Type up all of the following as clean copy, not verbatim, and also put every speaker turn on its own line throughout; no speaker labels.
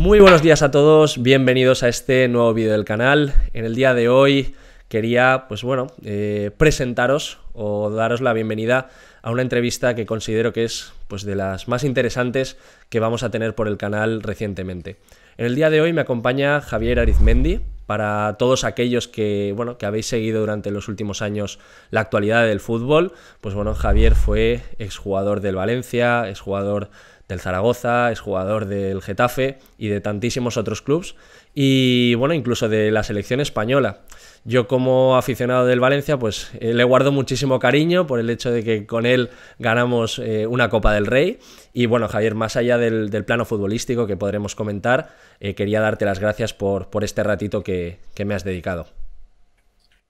Muy buenos días a todos, bienvenidos a este nuevo vídeo del canal. En el día de hoy quería, presentaros o daros la bienvenida a una entrevista que considero que es de las más interesantes que vamos a tener por el canal recientemente. En el día de hoy me acompaña Javier Arizmendi. Para todos aquellos que habéis seguido durante los últimos años la actualidad del fútbol, Javier fue exjugador del Valencia, exjugador del Zaragoza, exjugador del Getafe y de tantísimos otros clubes, y incluso de la selección española. Yo, como aficionado del Valencia, le guardo muchísimo cariño por el hecho de que con él ganamos una Copa del Rey. Y Javier, más allá del plano futbolístico que podremos comentar, quería darte las gracias por este ratito que me has dedicado.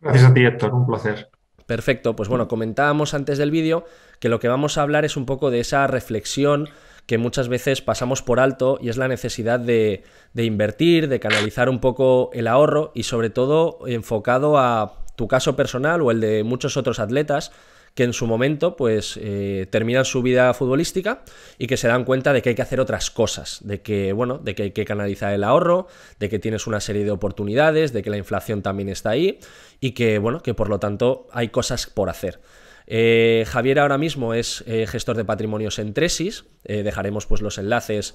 Gracias a ti, Héctor, un placer.
Perfecto, comentábamos antes del vídeo que lo que vamos a hablar es un poco de esa reflexión que muchas veces pasamos por alto, y es la necesidad de invertir, de canalizar un poco el ahorro, y sobre todo enfocado a tu caso personal o el de muchos otros atletas que en su momento terminan su vida futbolística y que se dan cuenta de que hay que hacer otras cosas, de que hay que canalizar el ahorro, de que tienes una serie de oportunidades, de que la inflación también está ahí y que por lo tanto hay cosas por hacer. Javier ahora mismo es gestor de patrimonios en Tresis. Dejaremos los enlaces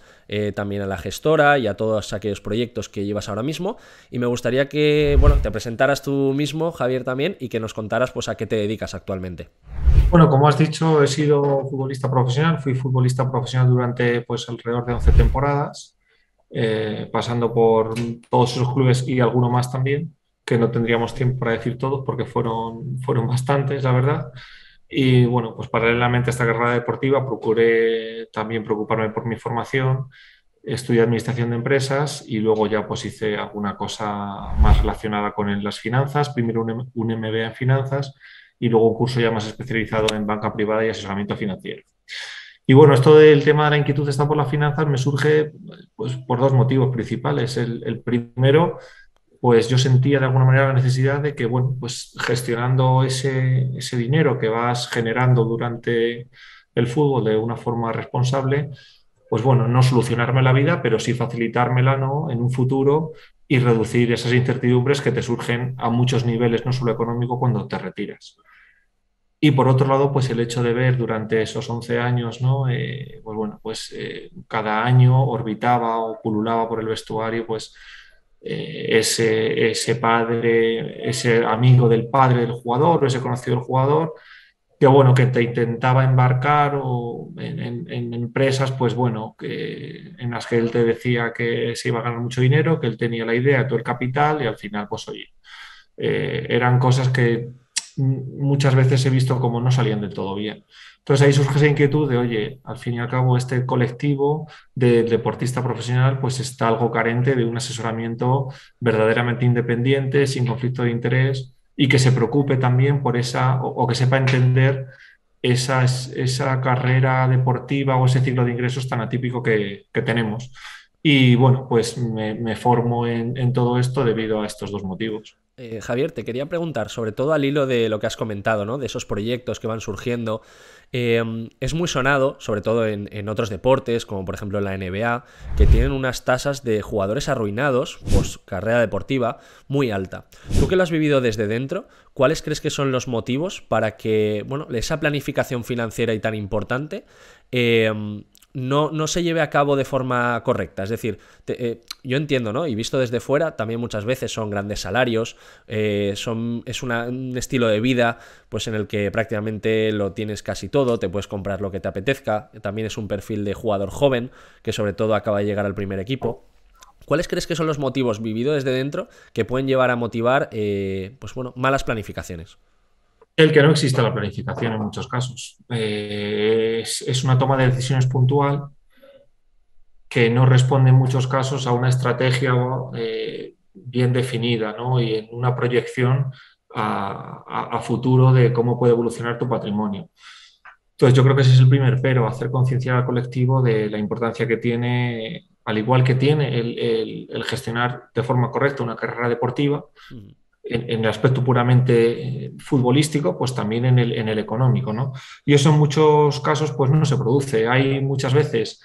también a la gestora y a todos aquellos proyectos que llevas ahora mismo, y me gustaría que te presentaras tú mismo, Javier, también, y que nos contaras a qué te dedicas actualmente.
Bueno, como has dicho, he sido futbolista profesional. Fui futbolista profesional durante alrededor de 11 temporadas, pasando por todos esos clubes y alguno más también, que no tendríamos tiempo para decir todos porque fueron bastantes, la verdad. Y paralelamente a esta carrera deportiva procuré también preocuparme por mi formación. Estudié administración de empresas y luego ya hice alguna cosa más relacionada con las finanzas. Primero un MBA en finanzas y luego un curso ya más especializado en banca privada y asesoramiento financiero. Y esto del tema de la inquietud está por las finanzas me surge por dos motivos principales. El primero, yo sentía de alguna manera la necesidad de que, gestionando ese dinero que vas generando durante el fútbol de una forma responsable, no solucionarme la vida, pero sí facilitármela, ¿no?, en un futuro, y reducir esas incertidumbres que te surgen a muchos niveles, no solo económico, cuando te retiras. Y por otro lado, el hecho de ver durante esos 11 años, ¿no? Cada año orbitaba o pululaba por el vestuario, ese padre, ese amigo del padre del jugador o ese conocido del jugador, que te intentaba embarcar en empresas, en las que él te decía que se iba a ganar mucho dinero, que él tenía la idea, todo el capital, y al final, oye, eran cosas que muchas veces he visto como no salían del todo bien. Entonces ahí surge esa inquietud de, oye, al fin y al cabo este colectivo del deportista profesional está algo carente de un asesoramiento verdaderamente independiente, sin conflicto de interés, y que se preocupe también por o que sepa entender esa carrera deportiva o ese ciclo de ingresos tan atípico que tenemos. Y me formo en todo esto debido a estos dos motivos.
Javier, te quería preguntar, sobre todo al hilo de lo que has comentado, ¿no?, de esos proyectos que van surgiendo. Es muy sonado, sobre todo en otros deportes, como por ejemplo en la NBA, que tienen unas tasas de jugadores arruinados post carrera deportiva muy alta. Tú, que lo has vivido desde dentro, ¿cuáles crees que son los motivos para que esa planificación financiera y tan importante no se lleve a cabo de forma correcta? Es decir, yo entiendo, ¿no?, y visto desde fuera, también muchas veces son grandes salarios, es un estilo de vida en el que prácticamente lo tienes casi todo, te puedes comprar lo que te apetezca. También es un perfil de jugador joven que sobre todo acaba de llegar al primer equipo. ¿Cuáles crees que son los motivos, vivido desde dentro, que pueden llevar a motivar malas planificaciones?
El que no exista la planificación en muchos casos. Es una toma de decisiones puntual que no responde en muchos casos a una estrategia bien definida, ¿no?, y en una proyección a futuro de cómo puede evolucionar tu patrimonio. Entonces, yo creo que ese es el primer pero, hacer concienciar al colectivo de la importancia que tiene, al igual que tiene el gestionar de forma correcta una carrera deportiva, en el aspecto puramente futbolístico, también en el económico, ¿no? Y eso en muchos casos no se produce. Hay muchas veces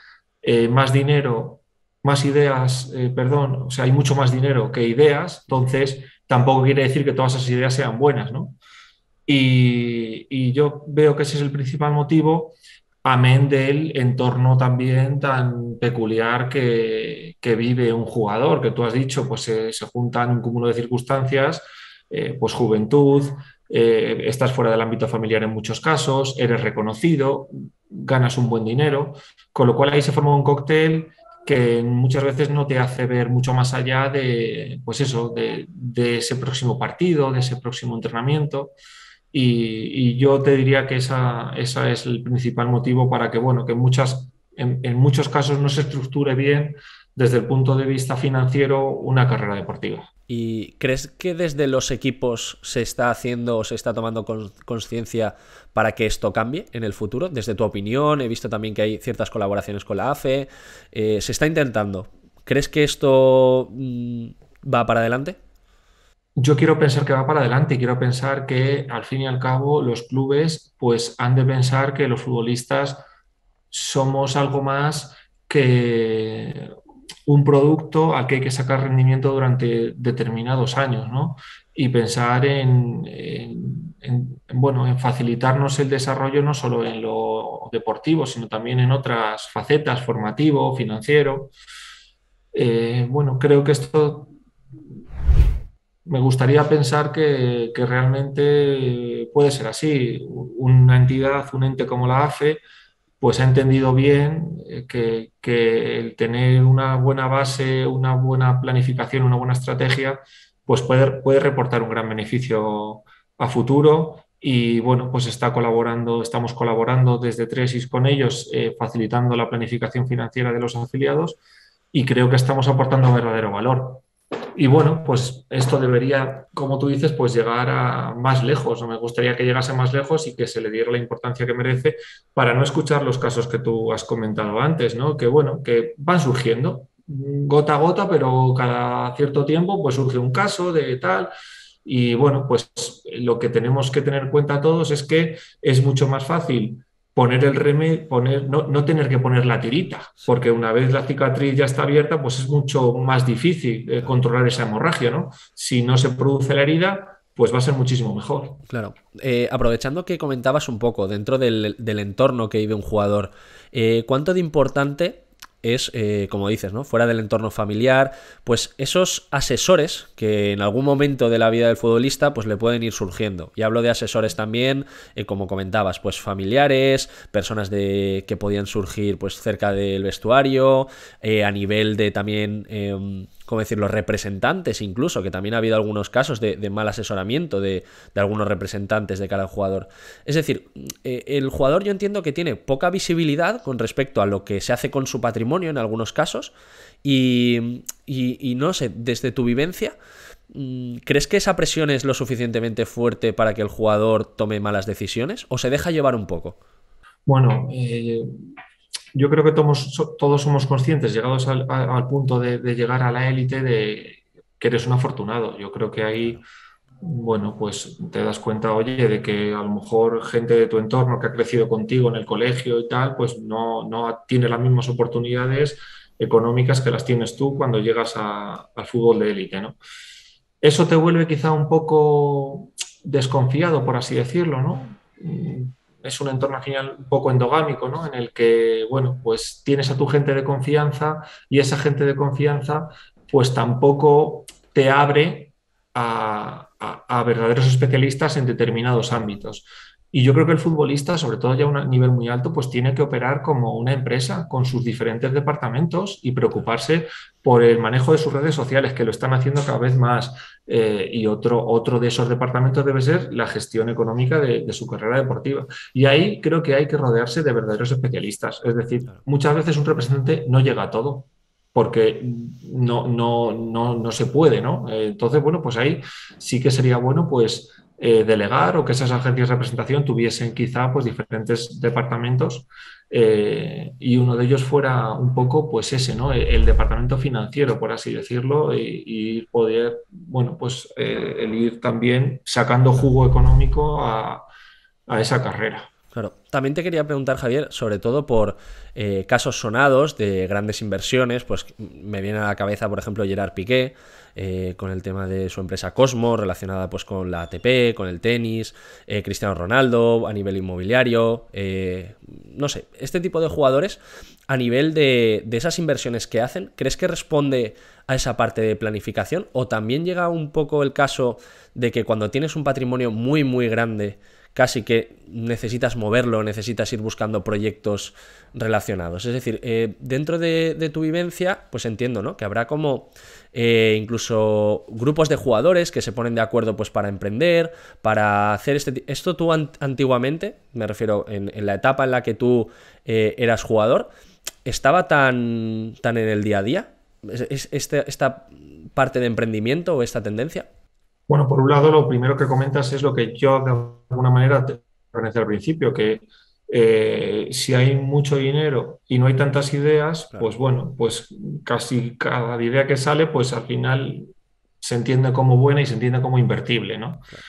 más dinero más ideas, perdón, o sea, hay mucho más dinero que ideas, entonces tampoco quiere decir que todas esas ideas sean buenas, ¿no? Y yo veo que ese es el principal motivo, amén del entorno también tan peculiar que vive un jugador, que tú has dicho, pues se juntan un cúmulo de circunstancias, pues juventud, estás fuera del ámbito familiar en muchos casos, eres reconocido, ganas un buen dinero, con lo cual ahí se forma un cóctel que muchas veces no te hace ver mucho más allá de, pues eso, de ese próximo partido, de ese próximo entrenamiento. Y yo te diría que esa es el principal motivo para que, bueno, que en muchos casos no se estructure bien desde el punto de vista financiero una carrera deportiva.
¿Y crees que desde los equipos se está haciendo o se está tomando conciencia para que esto cambie en el futuro? Desde tu opinión, he visto también que hay ciertas colaboraciones con la AFE. Se está intentando. ¿Crees que esto va para adelante?
Yo quiero pensar que va para adelante y quiero pensar que al fin y al cabo los clubes pues han de pensar que los futbolistas somos algo más que un producto al que hay que sacar rendimiento durante determinados años, ¿no? Y pensar bueno, en facilitarnos el desarrollo no solo en lo deportivo, sino también en otras facetas, formativo, financiero. Bueno, creo que esto me gustaría pensar que realmente puede ser así. Una entidad, un ente como la AFE, pues ha entendido bien que el tener una buena base, una buena planificación, una buena estrategia, pues puede reportar un gran beneficio a futuro. Y bueno, pues estamos colaborando desde Tresis con ellos, facilitando la planificación financiera de los afiliados y creo que estamos aportando verdadero valor. Y bueno, pues esto debería, como tú dices, pues llegar a más lejos. Me gustaría que llegase más lejos y que se le diera la importancia que merece para no escuchar los casos que tú has comentado antes, ¿no? Que bueno, que van surgiendo gota a gota, pero cada cierto tiempo pues surge un caso de tal. Y bueno, pues lo que tenemos que tener en cuenta todos es que es mucho más fácil poner el remedio, no tener que poner la tirita,
Sí,
porque una vez la cicatriz ya está abierta, pues es mucho más difícil
claro.
controlar esa hemorragia, ¿no? Si no se produce la herida, pues va a ser muchísimo mejor.
Claro. Aprovechando que comentabas un poco dentro del entorno que vive un jugador, ¿cuánto de importante es, como dices, ¿no? Fuera del entorno familiar, pues esos asesores que en algún momento de la vida del futbolista pues le pueden ir surgiendo? Y hablo de asesores también, como comentabas, pues familiares, personas que podían surgir pues cerca del vestuario, a nivel de también, ¿cómo decirlo?, representantes incluso, que también ha habido algunos casos de mal asesoramiento de algunos representantes de cara al jugador. Es decir, el jugador yo entiendo que tiene poca visibilidad con respecto a lo que se hace con su patrimonio en algunos casos y no sé, desde tu vivencia, ¿crees que esa presión es lo suficientemente fuerte para que el jugador tome malas decisiones o se deja llevar un poco?
Bueno, yo creo que todos somos conscientes, llegados al punto de llegar a la élite, de que eres un afortunado. Yo creo que ahí,
Claro,
bueno, pues te das cuenta, oye, de que a lo mejor gente de tu entorno que ha crecido contigo en el colegio y tal, pues no tiene las mismas oportunidades económicas que las tienes tú cuando llegas al fútbol de élite, ¿no? Eso te vuelve quizá un poco desconfiado, por así decirlo, ¿no? Es un entorno al final un poco endogámico, ¿no? En el que, bueno, pues tienes a tu gente de confianza y esa gente de confianza pues tampoco te abre a verdaderos especialistas en determinados ámbitos. Y yo creo que el futbolista, sobre todo ya a un nivel muy alto, pues tiene que operar como una empresa con sus diferentes departamentos y
claro,
preocuparse por el manejo de sus redes sociales, que lo están haciendo cada vez más. Y otro de esos departamentos debe ser la gestión económica de su carrera deportiva. Y ahí creo que hay que rodearse de verdaderos especialistas. Es decir,
claro.
muchas veces un representante no llega a todo porque no se puede, ¿no? Entonces, bueno, pues ahí sí que sería bueno, pues, delegar o que esas agencias de representación tuviesen quizá, pues, diferentes departamentos y uno de ellos fuera un poco, pues, ese, ¿no? El departamento financiero, por así decirlo, y poder, bueno, pues, el ir también sacando jugo económico a esa carrera.
Claro. También te quería preguntar, Javier, sobre todo por casos sonados de grandes inversiones, pues me viene a la cabeza, por ejemplo, Gerard Piqué, con el tema de su empresa Cosmo, relacionada pues con la ATP, con el tenis, Cristiano Ronaldo a nivel inmobiliario, no sé, este tipo de jugadores a nivel de esas inversiones que hacen, ¿crees que responde a esa parte de planificación? ¿O también llega un poco el caso de que cuando tienes un patrimonio muy, muy grande, casi que necesitas moverlo, necesitas ir buscando proyectos relacionados? Es decir, dentro de tu vivencia, pues entiendo, ¿no?, que habrá como incluso grupos de jugadores que se ponen de acuerdo pues para emprender, para hacer esto tú antiguamente, me refiero en la etapa en la que tú eras jugador, ¿estaba tan en el día a día esta parte de emprendimiento o esta tendencia?
Bueno, por un lado, lo primero que comentas es lo que yo de alguna manera te referencié al principio, que si hay mucho dinero y no hay tantas ideas,
Claro,
pues bueno, pues casi cada idea que sale, pues al final se entiende como buena y se entiende como invertible, ¿no?
claro.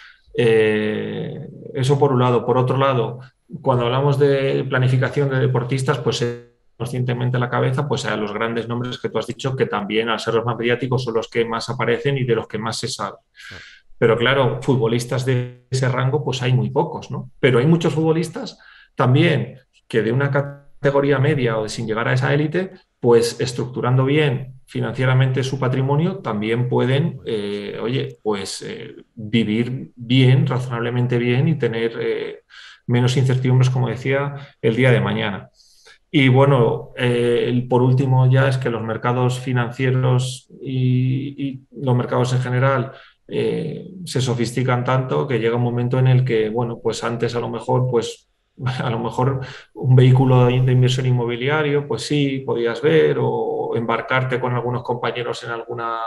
Eso por un lado. Por otro lado, cuando hablamos de planificación de deportistas, pues conscientemente a la cabeza pues a los grandes nombres que tú has dicho, que también al ser los más mediáticos son los que más aparecen y de los que más se sabe.
Claro.
Pero claro, futbolistas de ese rango pues hay muy pocos, ¿no? Pero hay muchos futbolistas también que de una categoría media o sin llegar a esa élite, pues estructurando bien financieramente su patrimonio, también pueden,
Muy bien.
oye, pues vivir bien, razonablemente bien y tener menos incertidumbres, como decía, el día de mañana. Y bueno, por último ya es que los mercados financieros y los mercados en general se sofistican tanto que llega un momento en el que, bueno, pues antes a lo mejor, pues a lo mejor un vehículo de inversión inmobiliario, pues sí, podías ver o embarcarte con algunos compañeros en alguna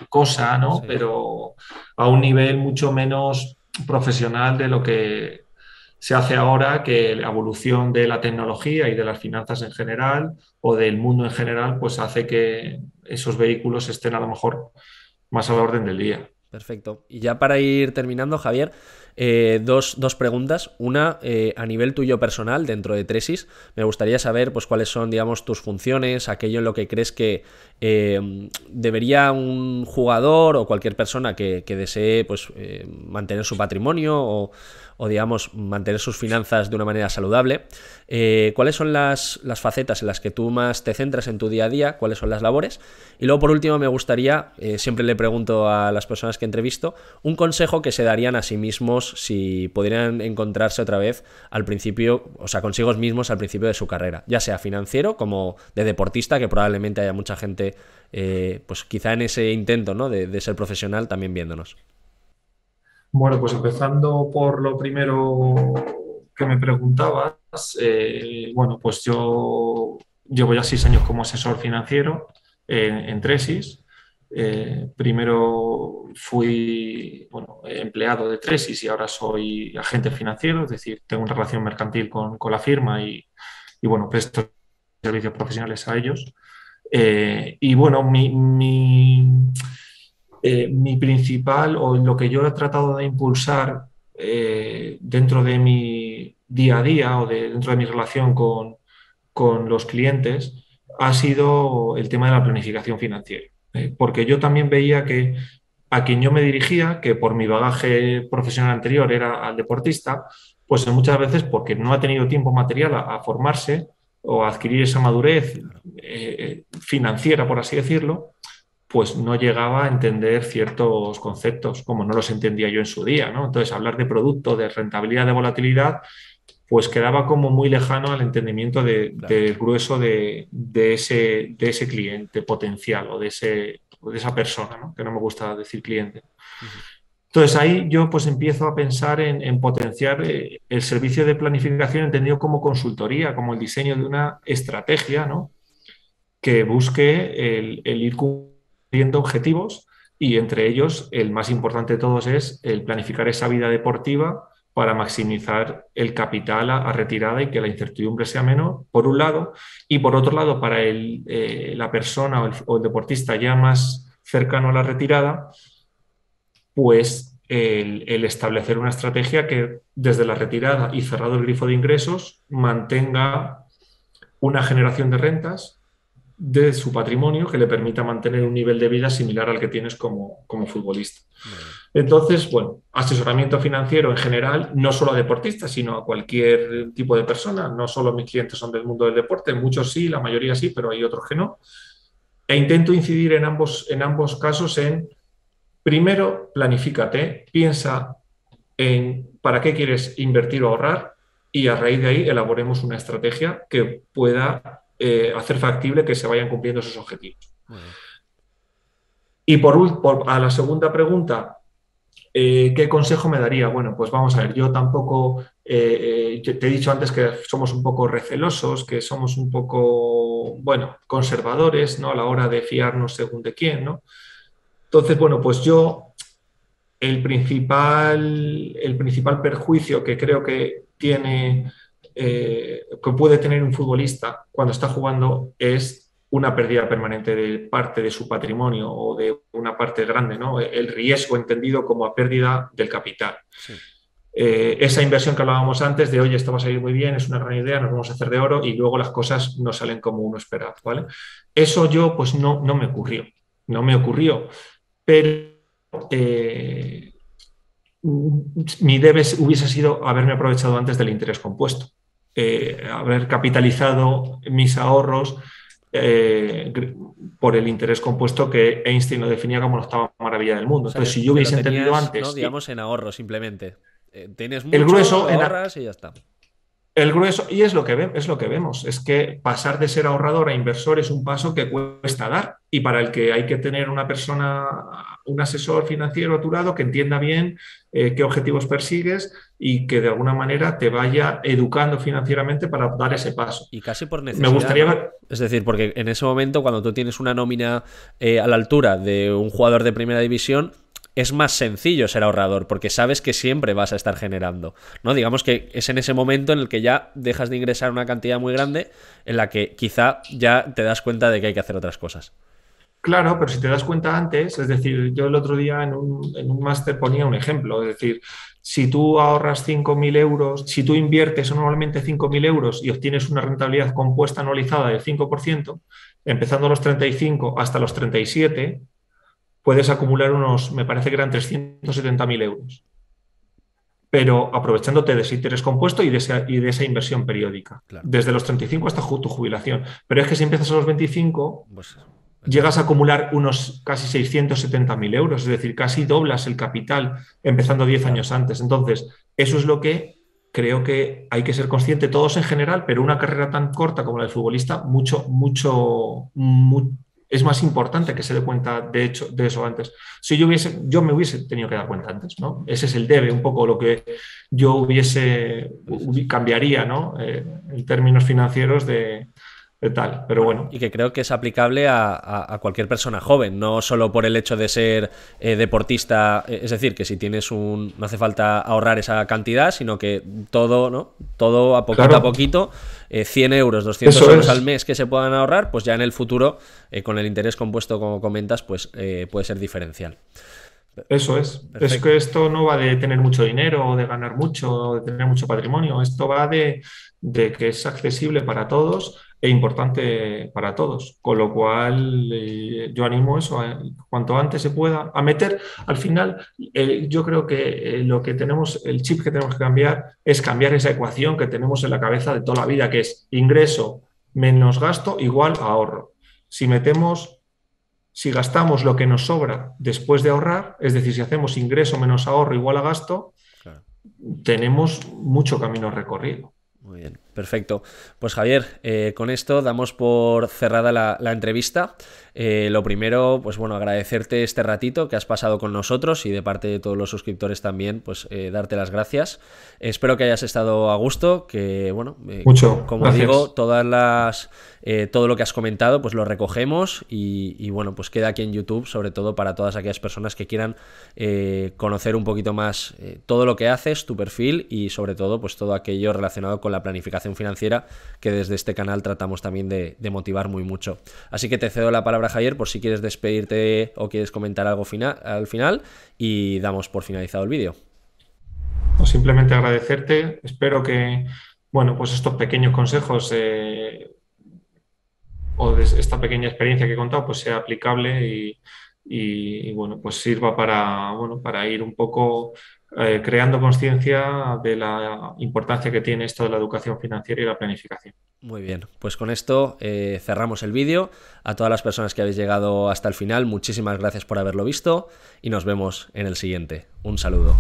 cosa, ¿no?
Sí.
Pero a un nivel mucho menos profesional de lo que se hace ahora, que la evolución de la tecnología y de las finanzas en general o del mundo en general, pues hace que esos vehículos estén a lo mejor más a la orden del día.
Perfecto. Y ya para ir terminando, Javier, dos preguntas. Una, a nivel tuyo personal, dentro de Tresis, me gustaría saber pues, cuáles son, digamos, tus funciones, aquello en lo que crees que debería un jugador o cualquier persona que desee pues, mantener su patrimonio o, digamos, mantener sus finanzas de una manera saludable. ¿Cuáles son las facetas en las que tú más te centras en tu día a día? ¿Cuáles son las labores? Y luego, por último, me gustaría, siempre le pregunto a las personas que entrevisto, un consejo que se darían a sí mismos si pudieran encontrarse otra vez al principio, o sea, consigo mismos al principio de su carrera, ya sea financiero como de deportista, que probablemente haya mucha gente, pues quizá en ese intento, ¿no?, de ser profesional también viéndonos.
Bueno, pues empezando por lo primero que me preguntabas, bueno, pues yo llevo ya 6 años como asesor financiero en Tresis. Primero fui, bueno, empleado de Tresis y ahora soy agente financiero, es decir, tengo una relación mercantil con la firma y, bueno, presto servicios profesionales a ellos. Y bueno, mi principal o lo que yo he tratado de impulsar dentro de mi día a día o dentro de mi relación con los clientes ha sido el tema de la planificación financiera. Porque yo también veía que a quien yo me dirigía, que por mi bagaje profesional anterior era al deportista, pues muchas veces porque no ha tenido tiempo material a formarse o a adquirir esa madurez financiera, por así decirlo, pues no llegaba a entender ciertos conceptos como no los entendía yo en su día, ¿no? Entonces, hablar de producto, de rentabilidad, de volatilidad, pues quedaba como muy lejano al entendimiento
Claro.
del grueso de ese cliente potencial o de esa persona, ¿no? Que no me gusta decir cliente.
Ujú.
Entonces ahí yo pues empiezo a pensar en potenciar el servicio de planificación entendido como consultoría, como el diseño de una estrategia, ¿no?, que busque el ir cumpliendo objetivos y entre ellos el más importante de todos es el planificar esa vida deportiva para maximizar el capital a retirada y que la incertidumbre sea menor, por un lado, y por otro lado, para la persona o el deportista ya más cercano a la retirada, pues el establecer una estrategia que desde la retirada y cerrado el grifo de ingresos mantenga una generación de rentas de su patrimonio que le permita mantener un nivel de vida similar al que tienes como futbolista. Entonces, bueno, asesoramiento financiero en general, no solo a deportistas, sino a cualquier tipo de persona. No solo mis clientes son del mundo del deporte, muchos sí, la mayoría sí, pero hay otros que no. E intento incidir en ambos casos en, primero, planifícate, piensa en para qué quieres invertir o ahorrar y a raíz de ahí elaboremos una estrategia que pueda hacer factible que se vayan cumpliendo esos objetivos. Y a la segunda pregunta, ¿qué consejo me daría? Bueno, pues vamos a ver, yo tampoco, te he dicho antes que somos un poco recelosos, que somos un poco, bueno, conservadores, ¿no? A la hora de fiarnos según de quién, ¿no? Entonces, bueno, pues yo el principal perjuicio que creo que tiene, que puede tener un futbolista cuando está jugando es una pérdida permanente de parte de su patrimonio o de una parte grande, ¿no? El riesgo entendido como a pérdida del capital. Sí. Esa inversión que hablábamos antes de, oye, esto va a salir muy bien, es una gran idea, nos vamos a hacer de oro y luego las cosas no salen como uno esperaba, ¿vale? Eso yo, pues no me ocurrió, pero mi debe hubiese sido haberme aprovechado antes del interés compuesto, haber capitalizado mis ahorros por el interés compuesto que Einstein lo definía como la octava maravilla del mundo.
O sea,
entonces, si yo hubiese entendido antes...
¿no? Digamos en ahorro simplemente. Tienes mucho,
el grueso,
ahorras y ya está.
El grueso, y es lo que vemos, es que pasar de ser ahorrador a inversor es un paso que cuesta dar y para el que hay que tener una persona, un asesor financiero a tu lado que entienda bien qué objetivos persigues y que de alguna manera te vaya educando financieramente para dar ese paso.
Y casi por necesidad.
Me gustaría ver...
Es decir, porque en ese momento cuando tú tienes una nómina a la altura de un jugador de primera división, es más sencillo ser ahorrador porque sabes que siempre vas a estar generando, ¿no? Digamos que es en ese momento en el que ya dejas de ingresar una cantidad muy grande en la que quizá ya te das cuenta de que hay que hacer otras cosas.
Claro, pero si te das cuenta antes, es decir, yo el otro día en un máster ponía un ejemplo, es decir, si tú ahorras 5.000 euros, si tú inviertes anualmente 5.000 euros y obtienes una rentabilidad compuesta anualizada del 5%, empezando a los 35 hasta los 37, puedes acumular unos, me parece que eran 370.000 euros. Pero aprovechándote de ese interés compuesto y de esa inversión periódica. Claro. Desde los 35 hasta tu jubilación. Pero es que si empiezas a los 25, pues, llegas a acumular unos casi 670.000 euros. Es decir, casi doblas el capital empezando 10 años antes. Entonces, eso es lo que creo que hay que ser consciente todos en general, pero una carrera tan corta como la del futbolista, es más importante que se dé cuenta de eso antes. Si yo me hubiese tenido que dar cuenta antes, ¿no? Ese es el debe, un poco lo que yo cambiaría, ¿no? En términos financieros de tal, pero bueno.
Y que creo que es aplicable a cualquier persona joven, no solo por el hecho de ser deportista, es decir, que si tienes no hace falta ahorrar esa cantidad, sino que todo, ¿no? Todo a poquito, claro, a poquito, 100 euros, 200 euros al mes que se puedan ahorrar, pues ya en el futuro, con el interés compuesto, como comentas, pues puede ser diferencial.
Eso es. Perfecto. Es que esto no va de tener mucho dinero, o de ganar mucho, o de tener mucho patrimonio. Esto va de que es accesible para todos e importante para todos. Con lo cual, yo animo eso, cuanto antes se pueda, a meter. Al final, yo creo que el chip que tenemos que cambiar es cambiar esa ecuación que tenemos en la cabeza de toda la vida, que es ingreso menos gasto igual a ahorro. Si gastamos lo que nos sobra después de ahorrar, es decir, si hacemos ingreso menos ahorro igual a gasto, claro, tenemos mucho camino recorrido.
Muy bien, perfecto. Pues Javier, con esto damos por cerrada la entrevista. Lo primero, pues bueno, agradecerte este ratito que has pasado con nosotros y de parte de todos los suscriptores también, pues darte las gracias. Espero que hayas estado a gusto, que bueno, como gracias. Digo, todo lo que has comentado, pues lo recogemos y bueno, pues queda aquí en YouTube, sobre todo para todas aquellas personas que quieran conocer un poquito más todo lo que haces, tu perfil y sobre todo, pues todo aquello relacionado con la planificación educación financiera, que desde este canal tratamos también de motivar muy mucho. Así que te cedo la palabra, Javier, por si quieres despedirte o quieres comentar algo al final, y damos por finalizado el vídeo.
Pues simplemente agradecerte. Espero que, bueno, pues estos pequeños consejos o de esta pequeña experiencia que he contado pues sea aplicable bueno, pues sirva para, bueno, para ir un poco creando conciencia de la importancia que tiene esto de la educación financiera y la planificación.
Muy bien, pues con esto cerramos el vídeo. A todas las personas que habéis llegado hasta el final, muchísimas gracias por haberlo visto y nos vemos en el siguiente. Un saludo.